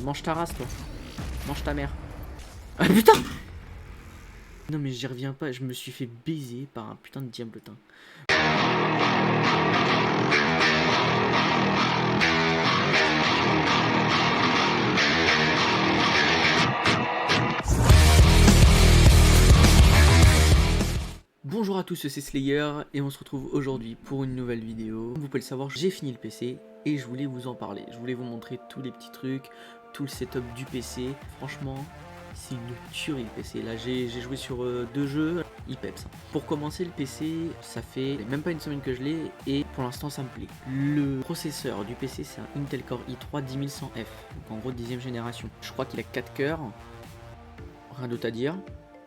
mange ta race, toi. Mange ta mère. Ah putain! Non mais j'y reviens pas, je me suis fait baiser par un putain de diablotin. Bonjour à tous, c'est Slayer et on se retrouve aujourd'hui pour une nouvelle vidéo. Vous pouvez le savoir, j'ai fini le PC et je voulais vous en parler. Je voulais vous montrer tous les petits trucs, tout le setup du PC. Franchement, c'est une tuerie le PC. Là, j'ai joué sur 2 jeux, il peps. Pour commencer, le PC, ça fait même pas une semaine que je l'ai et pour l'instant, ça me plaît. Le processeur du PC, c'est un Intel Core i3 10100F, donc en gros 10e génération. Je crois qu'il a 4 cœurs, rien d'autre à dire.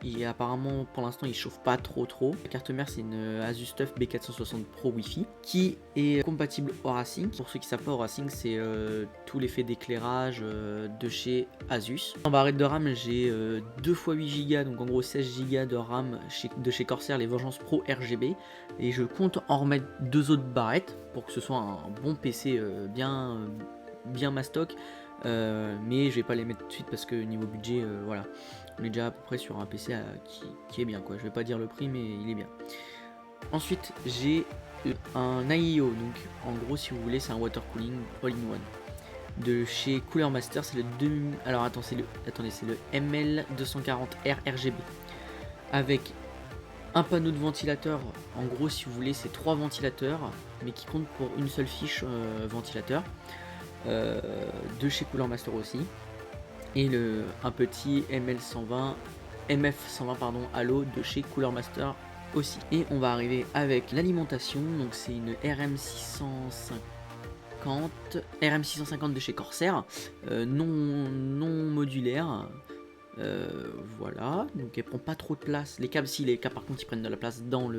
Et apparemment pour l'instant il chauffe pas trop. La carte mère c'est une Asus TUF B460 Pro Wi-Fi qui est compatible Aurasync. Pour ceux qui savent pas, Aurasync c'est tout l'effet d'éclairage de chez Asus. En barrette de RAM j'ai 2 x 8 Go, donc en gros 16 Go de RAM de chez Corsair, les Vengeance Pro RGB. Et je compte en remettre 2 autres barrettes pour que ce soit un bon PC bien mastoc. Mais je vais pas les mettre tout de suite parce que niveau budget voilà, on est déjà à peu près sur un PC qui est bien quoi. Je vais pas dire le prix mais il est bien. Ensuite j'ai un AIO, donc en gros si vous voulez c'est un water cooling all-in-one de chez Cooler Master. C'est le alors attendez, c'est le ML240R RGB avec un panneau de ventilateur. En gros si vous voulez c'est 3 ventilateurs mais qui comptent pour une seule fiche ventilateur. De chez Cooler Master aussi, et un petit MF120 pardon Halo de chez Cooler Master aussi. Et on va arriver avec l'alimentation, donc c'est une RM650 de chez Corsair, non modulaire. Voilà, donc elle prend pas trop de place. Les câbles, si, les câbles par contre ils prennent de la place dans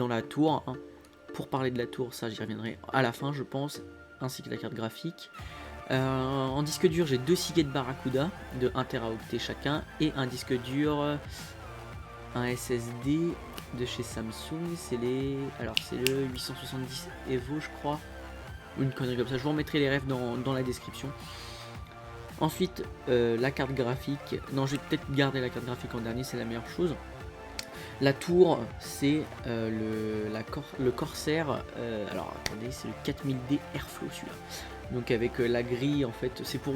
la tour, hein. Pour parler de la tour, ça j'y reviendrai à la fin je pense, ainsi que la carte graphique. En disque dur j'ai 2 Seagate Barracuda de 1 Teraoctet chacun, et un disque dur, un SSD de chez Samsung, c'est le 870 Evo je crois, ou une connerie comme ça, je vous remettrai les refs dans la description. Ensuite la carte graphique, non je vais peut-être garder la carte graphique en dernier, c'est la meilleure chose. La tour, c'est le Corsair, alors attendez, c'est le 4000D Airflow celui-là. Donc avec la grille, en fait, c'est pour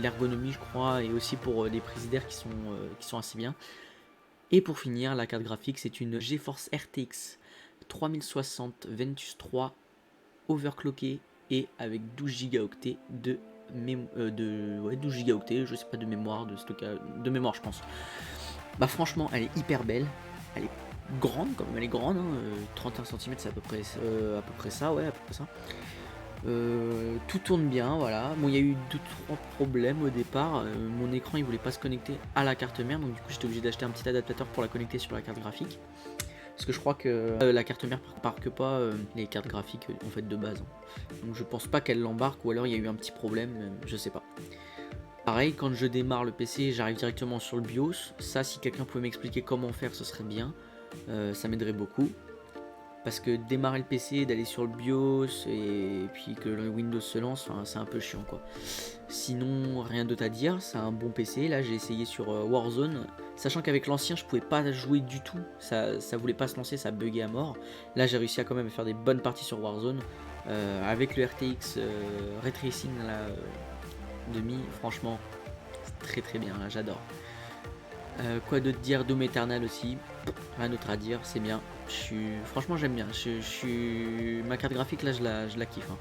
l'ergonomie je crois, et aussi pour des prises d'air qui sont assez bien. Et pour finir, la carte graphique, c'est une GeForce RTX 3060 Ventus 3 overclockée et avec 12 Go de 12 Go, je sais pas, de mémoire, de mémoire je pense. Bah franchement elle est hyper belle, elle est grande quand même, elle est grande, hein, 31 cm c'est à peu près ça, ouais, à peu près ça. Tout tourne bien, voilà. Bon, il y a eu 2-3 problèmes au départ, mon écran il voulait pas se connecter à la carte mère, donc du coup j'étais obligé d'acheter un petit adaptateur pour la connecter sur la carte graphique. Parce que je crois que la carte mère n'embarque pas les cartes graphiques en fait de base, hein. Donc je pense pas qu'elle l'embarque, ou alors il y a eu un petit problème, je sais pas. Pareil, quand je démarre le PC, j'arrive directement sur le BIOS. Ça, si quelqu'un pouvait m'expliquer comment faire, ce serait bien. Ça m'aiderait beaucoup. Parce que démarrer le PC, d'aller sur le BIOS et puis que le Windows se lance, c'est un peu chiant quoi. Sinon, rien d'autre à dire, c'est un bon PC. Là, j'ai essayé sur Warzone. Sachant qu'avec l'ancien, je pouvais pas jouer du tout. Ça voulait pas se lancer, ça buguait à mort. Là, j'ai réussi à quand même faire des bonnes parties sur Warzone. Avec le RTX Ray Tracing là. Demi, franchement c'est très bien, là j'adore. Quoi d'autre dire? Doom Eternal aussi, rien d'autre à dire, c'est bien. Franchement j'aime bien, ma carte graphique là je la kiffe, hein.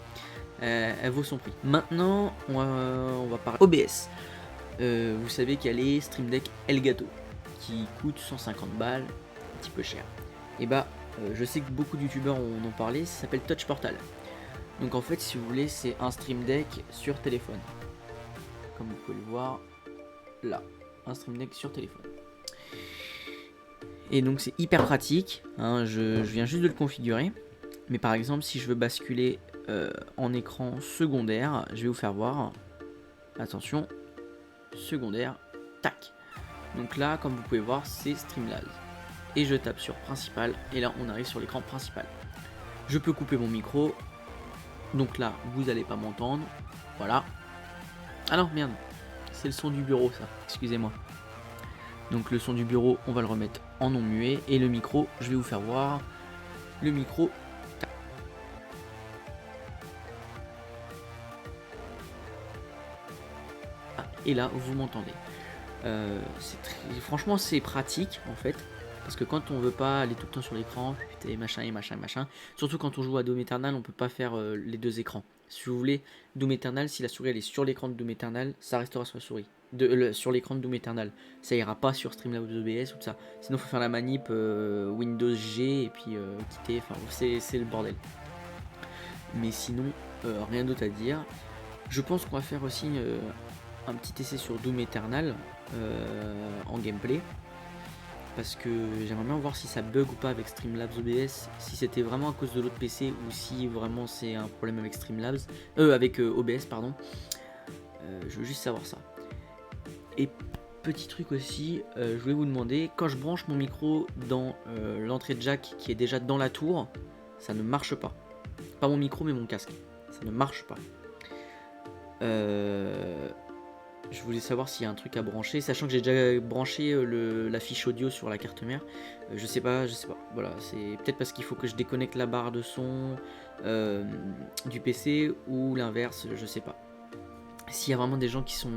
Elle vaut son prix. Maintenant on va parler OBS. Vous savez qu'il y a les Stream Deck Elgato qui coûtent 150 balles, un petit peu cher. Et bah je sais que beaucoup de youtubeurs en ont parlé, ça s'appelle Touch Portal. Donc en fait si vous voulez c'est un Stream Deck sur téléphone. Comme vous pouvez le voir là, un Stream Deck sur téléphone. Et donc c'est hyper pratique, hein, je viens juste de le configurer. Mais par exemple si je veux basculer en écran secondaire, je vais vous faire voir. Attention, secondaire, tac. Donc là comme vous pouvez voir c'est Streamlabs. Et je tape sur principal et là on arrive sur l'écran principal. Je peux couper mon micro. Donc là, vous n'allez pas m'entendre. Voilà. Ah non, merde. C'est le son du bureau, ça. Excusez-moi. Donc le son du bureau, on va le remettre en non muet. Et le micro, je vais vous faire voir. Le micro. Et là, vous m'entendez. Franchement, c'est pratique, en fait. Parce que quand on veut pas aller tout le temps sur l'écran, et machin, et machin, et machin. Surtout quand on joue à Doom Eternal, on peut pas faire les deux écrans. Si vous voulez, Doom Eternal, si la souris elle est sur l'écran de Doom Eternal, ça restera sur la souris. Sur l'écran de Doom Eternal. Ça ira pas sur Streamlabs OBS ou tout ça. Sinon, faut faire la manip Windows G et puis quitter. Enfin, c'est le bordel. Mais sinon, rien d'autre à dire. Je pense qu'on va faire aussi un petit essai sur Doom Eternal en gameplay. Parce que j'aimerais bien voir si ça bug ou pas avec Streamlabs OBS, si c'était vraiment à cause de l'autre PC ou si vraiment c'est un problème avec Streamlabs, avec OBS pardon. Je veux juste savoir ça. Et petit truc aussi, je voulais vous demander, quand je branche mon micro dans l'entrée jack qui est déjà dans la tour, ça ne marche pas. Pas mon micro mais mon casque, ça ne marche pas. Je voulais savoir s'il y a un truc à brancher, sachant que j'ai déjà branché la fiche audio sur la carte mère. Je sais pas. Voilà, c'est peut-être parce qu'il faut que je déconnecte la barre de son du PC ou l'inverse, je sais pas. S'il y a vraiment des gens qui sont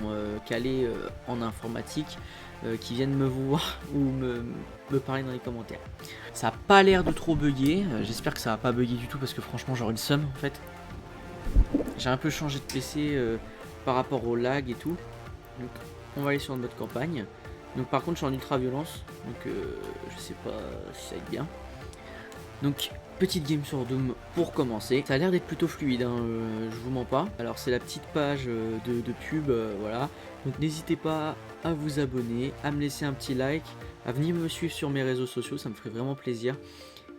calés en informatique, qui viennent me voir ou me parler dans les commentaires. Ça a pas l'air de trop bugger, j'espère que ça va pas bugger du tout parce que franchement j'aurais le seum en fait. J'ai un peu changé de PC par rapport au lag et tout. Donc on va aller sur le mode campagne. Donc par contre je suis en ultra violence. Donc je sais pas si ça va être bien. Donc petite game sur Doom pour commencer. Ça a l'air d'être plutôt fluide, hein, je vous mens pas. Alors c'est la petite page de pub, voilà. Donc n'hésitez pas à vous abonner, à me laisser un petit like, à venir me suivre sur mes réseaux sociaux, ça me ferait vraiment plaisir.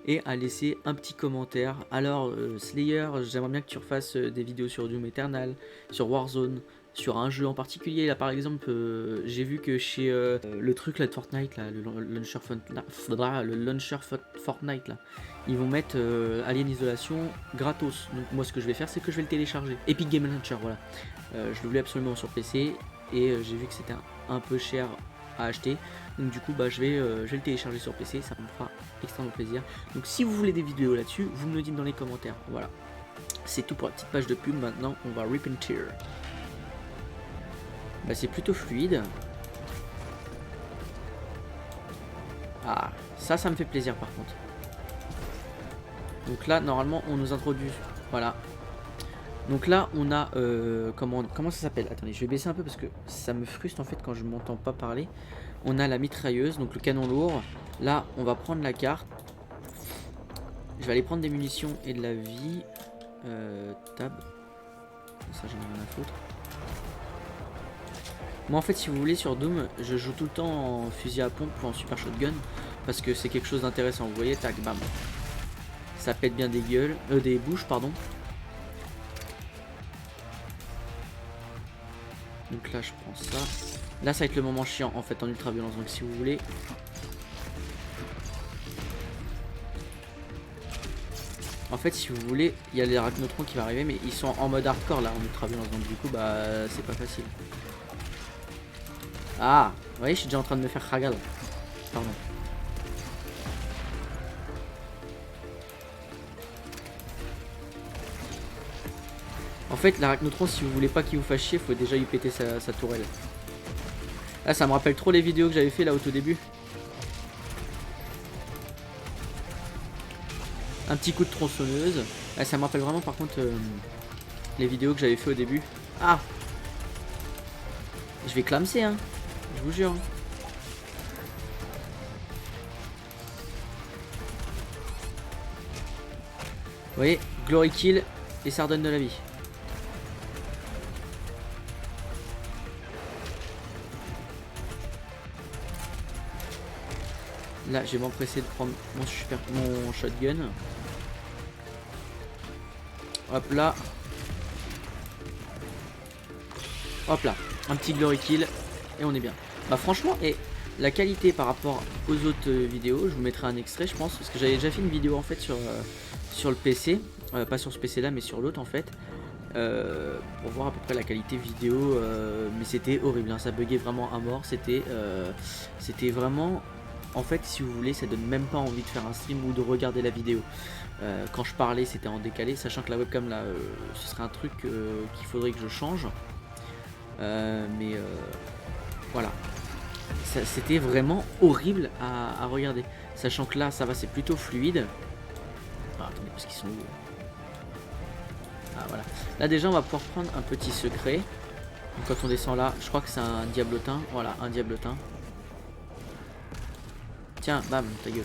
Et à laisser un petit commentaire. Alors Slayer, j'aimerais bien que tu refasses des vidéos sur Doom Eternal, sur Warzone, sur un jeu en particulier. Là par exemple, j'ai vu que chez le truc là de Fortnite, là, le launcher Fortnite là, ils vont mettre Alien Isolation gratos. Donc moi ce que je vais faire, c'est que je vais le télécharger. Epic Game Launcher, voilà. Je le voulais absolument sur PC et j'ai vu que c'était un peu cher à acheter. Donc du coup je vais le télécharger sur PC, ça me fera extrêmement plaisir. Donc si vous voulez des vidéos là-dessus, vous me le dites dans les commentaires. Voilà. C'est tout pour la petite page de pub. Maintenant on va rip and tear. C'est plutôt fluide. Ah, ça me fait plaisir par contre. Donc là normalement on nous introduit. Voilà. Donc là on a comment ça s'appelle? Attendez, je vais baisser un peu parce que ça me frustre en fait quand je m'entends pas parler. On a la mitrailleuse, donc le canon lourd. Là on va prendre la carte. Je vais aller prendre des munitions et de la vie. Tab. Ça j'en ai rien à foutre. Moi en fait si vous voulez sur Doom, je joue tout le temps en fusil à pompe ou en super shotgun. Parce que c'est quelque chose d'intéressant, vous voyez, tac, bam. Ça pète bien des gueules, des bouches pardon. Donc là je prends ça. Là ça va être le moment chiant en fait en ultra violence. Donc si vous voulez. En fait si vous voulez, il y a les arachnotrons qui va arriver. Mais ils sont en mode hardcore là en ultra violence. Donc du coup c'est pas facile. Ah, vous voyez je suis déjà en train de me faire ragal. Pardon. En fait, l'arachnotron, si vous voulez pas qu'il vous fasse chier, faut déjà lui péter sa tourelle. Là, ça me rappelle trop les vidéos que j'avais fait là au tout début. Un petit coup de tronçonneuse. Là, ça me rappelle vraiment par contre les vidéos que j'avais fait au début. Ah! Je vais clamser, hein. Je vous jure. Vous voyez, glory kill et ça redonne de la vie. Là, je vais m'empresser de prendre mon shotgun. Hop là. Hop là. Un petit glory kill. Et on est bien. Franchement, et la qualité par rapport aux autres vidéos, je vous mettrai un extrait, je pense. Parce que j'avais déjà fait une vidéo en fait sur le PC. pas sur ce PC là mais sur l'autre en fait, pour voir à peu près la qualité vidéo, mais c'était horrible, hein, ça buguait vraiment à mort, c'était vraiment, en fait si vous voulez ça donne même pas envie de faire un stream ou de regarder la vidéo. Quand je parlais c'était en décalé, sachant que la webcam là ce serait un truc qu'il faudrait que je change, mais voilà, c'était vraiment horrible à regarder, sachant que là ça va, c'est plutôt fluide. Ah, attendez, parce qu'ils sont où? Ah voilà, là déjà on va pouvoir prendre un petit secret. Donc, quand on descend là, je crois que c'est un diablotin, voilà, un diablotin. Tiens, bam, ta gueule.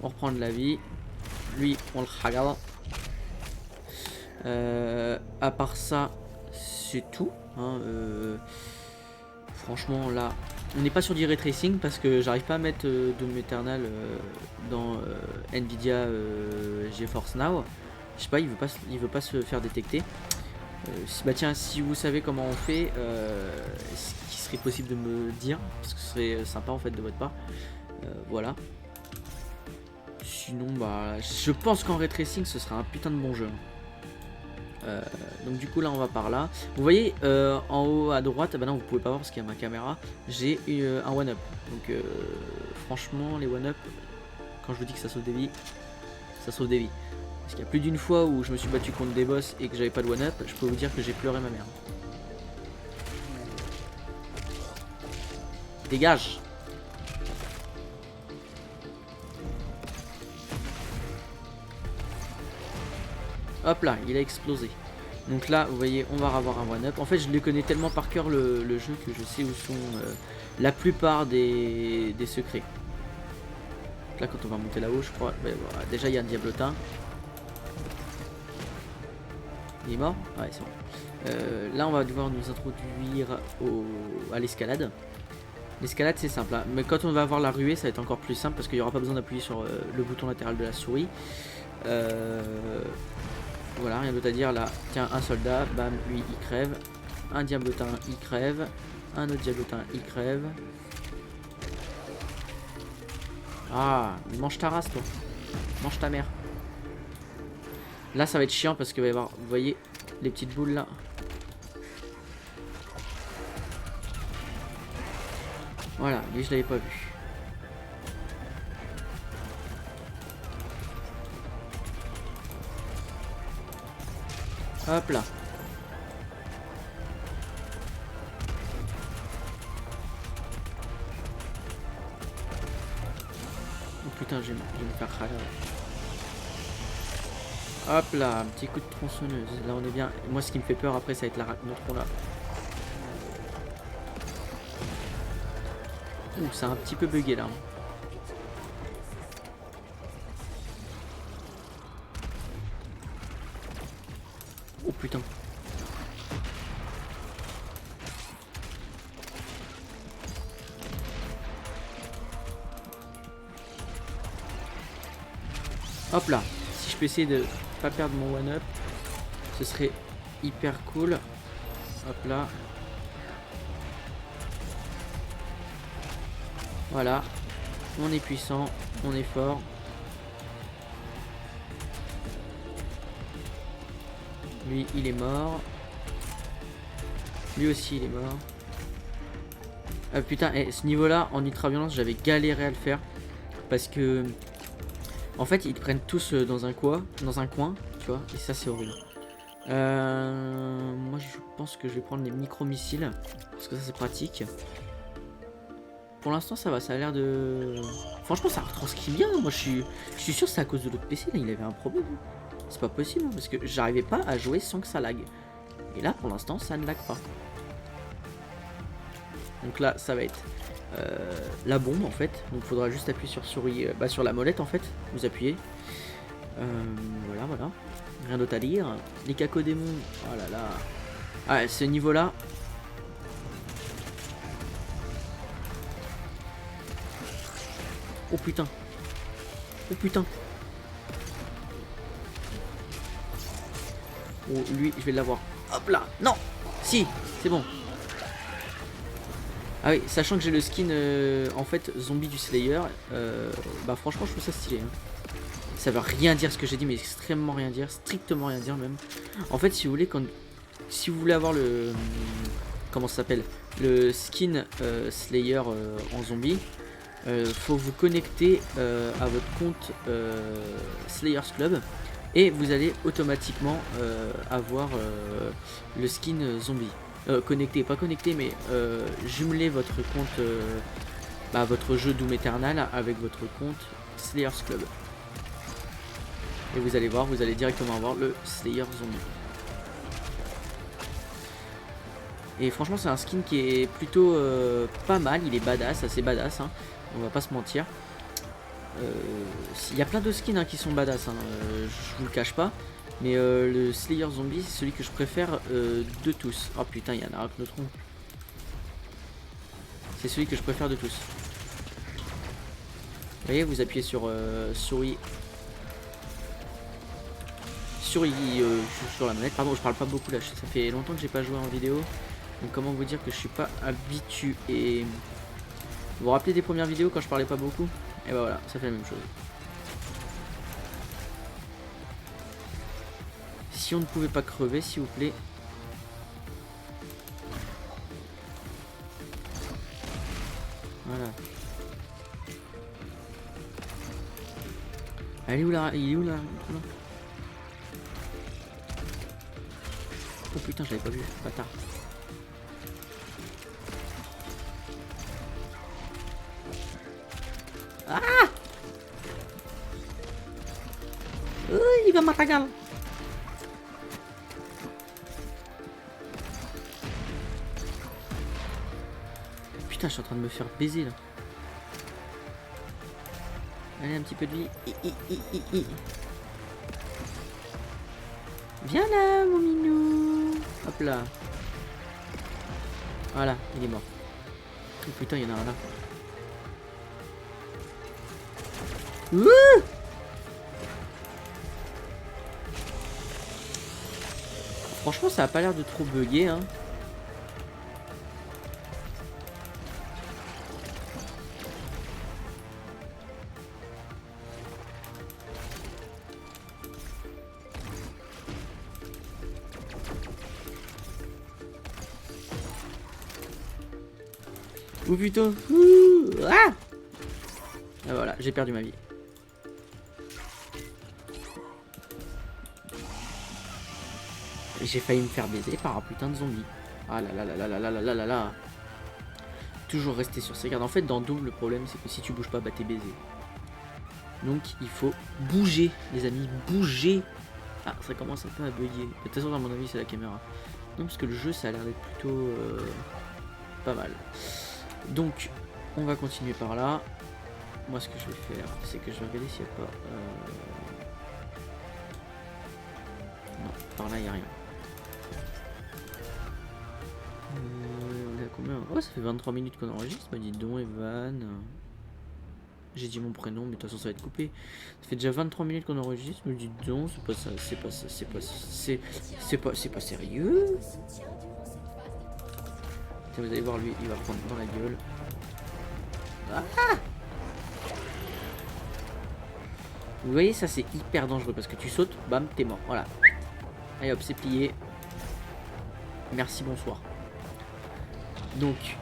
On reprend de la vie. Lui, on le regarde. À part ça, c'est tout. Hein, franchement, là, on n'est pas sur du ray tracing parce que j'arrive pas à mettre Doom Eternal dans Nvidia GeForce Now. Je sais pas, il veut pas se faire détecter. Bah tiens, si vous savez comment on fait, ce qui serait possible de me dire, parce que ce serait sympa en fait de votre part. Voilà. Sinon, bah, je pense qu'en ray tracing, ce sera un putain de bon jeu. Donc du coup là on va par là. Vous voyez en haut à droite, bah non vous pouvez pas voir parce qu'il y a ma caméra, j'ai un one up. Donc franchement les one up, quand je vous dis que ça sauve des vies, ça sauve des vies. Parce qu'il y a plus d'une fois où je me suis battu contre des boss et que j'avais pas de one up, je peux vous dire que j'ai pleuré ma mère. Dégage. Hop là, il a explosé. Donc là, vous voyez, on va avoir un one-up. En fait, je les connais tellement par cœur le jeu que je sais où sont la plupart des secrets. Donc là, quand on va monter là-haut, je crois... Ouais, voilà. Déjà, il y a un diablotin. Il est mort? Ouais, c'est bon. Là, on va devoir nous introduire à l'escalade. L'escalade, c'est simple. Hein. Mais quand on va avoir la ruée, ça va être encore plus simple parce qu'il n'y aura pas besoin d'appuyer sur le bouton latéral de la souris. Voilà, rien d'autre à dire là. Tiens, un soldat, bam, lui il crève. Un diablotin, il crève. Un autre diablotin, il crève. Ah, mange ta race, toi. Mange ta mère. Là, ça va être chiant parce que va y avoir, vous voyez, les petites boules là. Voilà, lui je l'avais pas vu. Hop là. Oh putain, je vais me faire râler. Hop là, un petit coup de tronçonneuse. Là on est bien. Moi ce qui me fait peur après ça va être notre pont là. Ouh, c'est un petit peu bugué là. Oh putain. Hop là. Si je peux essayer de pas perdre mon one up, ce serait hyper cool. Hop là. Voilà. On est puissant, on est fort. Lui, il est mort. Lui aussi, il est mort. Putain, et ce niveau-là, en ultra violence, j'avais galéré à le faire. Parce que... En fait, ils te prennent tous dans un coin, tu vois. Et ça, c'est horrible. Moi, je pense que je vais prendre les micro-missiles. Parce que ça, c'est pratique. Pour l'instant, ça va. Ça a l'air de... Franchement, ça retranscrit bien. Moi, je suis sûr que c'est à cause de l'autre PC. Là, il avait un problème. C'est pas possible, hein, parce que j'arrivais pas à jouer sans que ça lag. Et là, pour l'instant, ça ne lag pas. Donc là, ça va être la bombe, en fait. Donc, il faudra juste appuyer sur souris, sur la molette, en fait. Vous appuyez. Voilà, voilà. Rien d'autre à dire. Les cacodémons. Oh là là. Ah, ce niveau-là. Oh putain. Oh putain. Oh, lui, je vais l'avoir. Hop là. Non. Si, c'est bon. Ah oui, sachant que j'ai le skin, en fait, zombie du Slayer. Bah franchement, je trouve ça stylé. Hein. Ça veut rien dire ce que j'ai dit, mais extrêmement rien dire, strictement rien dire même. En fait, si vous voulez, si vous voulez avoir le... Comment ça s'appelle? Le skin Slayer en zombie, faut vous connecter à votre compte Slayers Club et vous allez automatiquement avoir le skin zombie. Connecté, pas connecté, mais jumeler votre compte, votre jeu Doom Eternal avec votre compte Slayers Club. Et vous allez voir, vous allez directement avoir le Slayer Zombie. Et franchement, c'est un skin qui est plutôt pas mal. Il est badass, assez badass, hein. On va pas se mentir. Il y a plein de skins qui sont badass, hein. Je vous le cache pas. Mais le Slayer Zombie, c'est celui que je préfère de tous. Oh putain, il y en a un neutron. C'est celui que je préfère de tous. Vous voyez, vous appuyez sur souris. Sur la manette, pardon, je parle pas beaucoup là, ça fait longtemps que j'ai pas joué en vidéo, donc comment vous dire que je suis pas habitué. Vous vous rappelez des premières vidéos quand je parlais pas beaucoup? Et bah voilà, ça fait la même chose. Si on ne pouvait pas crever, s'il vous plaît. Voilà. Elle est où là? Il est où là? Oh putain, je l'avais pas vu, bâtard. Ah! Il va m'attaquer. Putain, je suis en train de me faire baiser là. Allez, un petit peu de vie. Viens là, mon minou. Hop là. Voilà, il est mort. Oh putain, il y en a un là. Ouh! Franchement, ça a pas l'air de trop bugger, hein. Oh putain. Ah! Et voilà, j'ai perdu ma vie. J'ai failli me faire baiser par un putain de zombie. Ah là là là là là là là là là. Toujours rester sur ses gardes. En fait, dans Doom, le problème, c'est que si tu bouges pas, bah t'es baisé. Donc, il faut bouger, les amis. Bouger. Ah, ça commence un peu à bugger. De toute façon, à mon avis, c'est la caméra. Non, parce que le jeu, ça a l'air d'être plutôt pas mal. Donc, on va continuer par là. Moi, ce que je vais faire, c'est que je vais regarder s'il n'y a pas... Non, par là, il n'y a rien. On est à combien? Oh, ça fait 23 minutes qu'on enregistre. Bah, dis donc, Evan. J'ai dit mon prénom, mais de toute façon, ça va être coupé. Ça fait déjà 23 minutes qu'on enregistre. Mais dis donc, c'est pas ça, c'est pas sérieux. Vous allez voir, lui, il va prendre dans la gueule. Ah! Vous voyez, ça c'est hyper dangereux parce que tu sautes, bam, t'es mort. Voilà. Allez hop, c'est plié. Merci, bonsoir. Donc.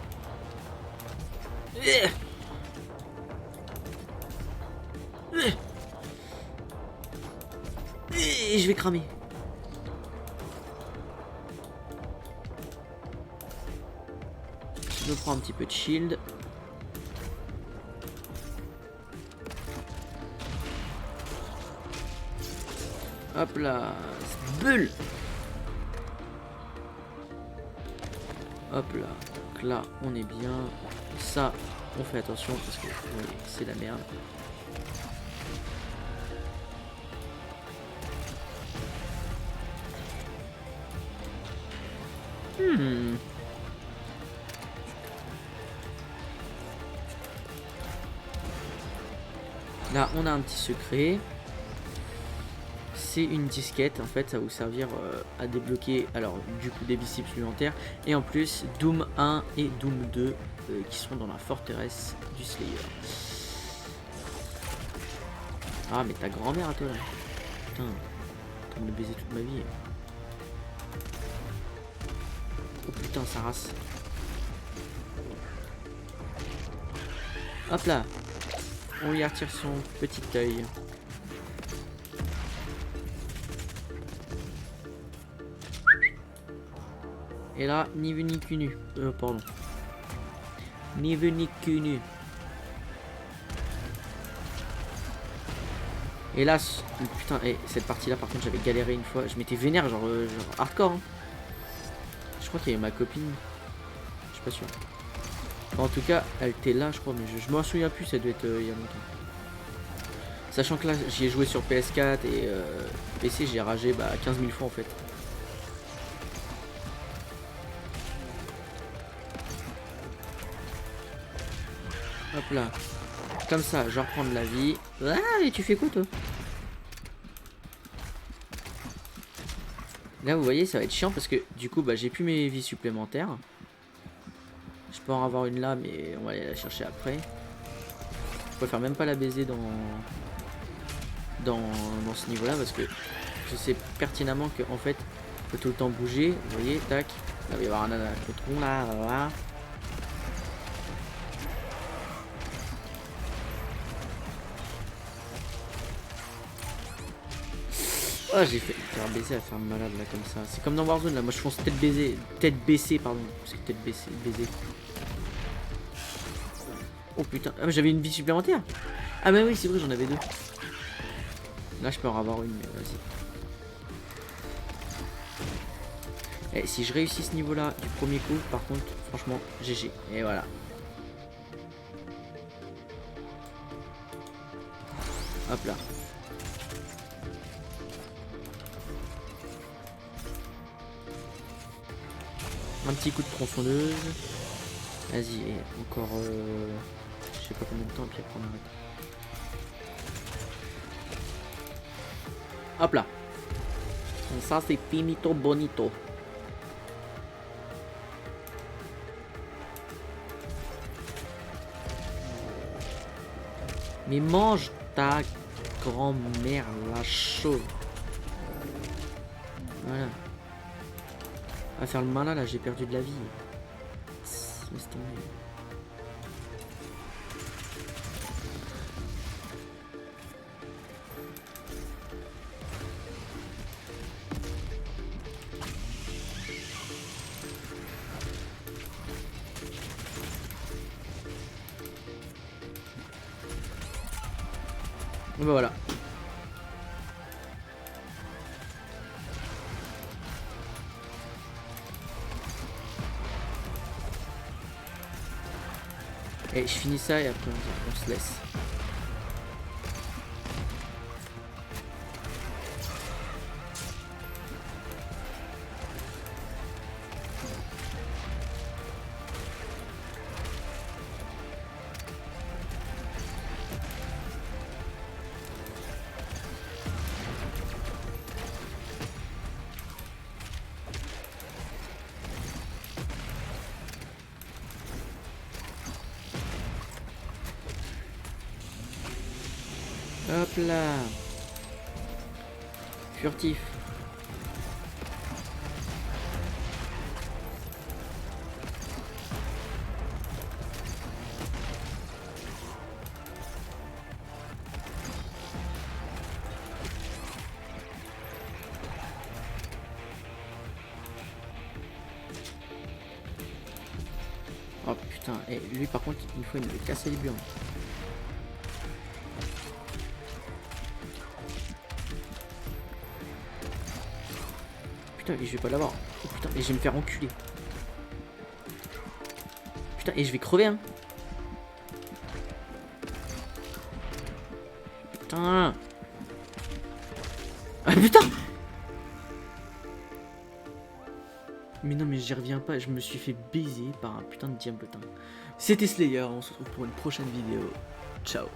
Et je vais cramer. Je me prends un petit peu de shield. Hop là, bulle. Hop là, donc là on est bien. Ça, on fait attention parce que oui, c'est la merde. Là, on a un petit secret. C'est une disquette, en fait, ça va vous servir à débloquer, alors, du coup, des visibles supplémentaires. Et en plus, Doom 1 et Doom 2 qui seront dans la forteresse du Slayer. Ah, mais ta grand-mère à toi là. Putain, en train de me baiser toute ma vie. Oh putain, sa race. Hop là. On lui retire son petit œil. Et là, ni vu ni cul nu. Pardon. Ni vu ni cul nu. Et là, putain, cette partie-là, par contre, j'avais galéré une fois. Je m'étais vénère, genre hardcore. Hein. Je crois qu'il y avait ma copine. Je suis pas sûr. Enfin, en tout cas, elle était là, je crois, mais je m'en souviens plus. Ça doit être il y a longtemps. Sachant que là, j'y ai joué sur PS4 et PC, j'ai ragé 15 000 fois en fait. Hop là. Comme ça, je reprends de la vie. Ah, et tu fais quoi toi? Là, vous voyez, ça va être chiant parce que du coup, j'ai plus mes vies supplémentaires. Je peux en avoir une là, mais on va aller la chercher après. Je préfère même pas la baiser dans ce niveau-là parce que je sais pertinemment que en fait, faut tout le temps bouger. Vous voyez, tac. Là, il va y avoir un coton là, voilà. Oh, j'ai fait faire baiser à faire malade là comme ça. C'est comme dans Warzone là. Moi je fonce tête baissée pardon. Parce que tête baisée. Oh putain. Ah, mais j'avais une vie supplémentaire. Ah bah oui c'est vrai j'en avais deux. Là je peux en avoir une mais vas-y. Et si je réussis ce niveau là du premier coup par contre franchement GG. Et voilà. Hop là. Un petit coup de tronçonneuse. Vas-y, encore je sais pas combien de temps, puis après on arrête. Hop là. Donc ça c'est finito bonito. Mais mange ta grand-mère la chauve. Voilà. À faire le malin là, j'ai perdu de la vie. Laisse tomber. Et bah voilà. Et je finis ça et après on se laisse. Hop là. Furtif. Oh putain, et lui par contre une fois il m'avait cassé les burnes. Putain, et je vais pas l'avoir. Oh putain, et je vais me faire enculer. Putain, et je vais crever hein. Putain. Ah putain. Mais non mais j'y reviens pas, je me suis fait baiser par un putain de diablotin. C'était Slayer, on se retrouve pour une prochaine vidéo. Ciao.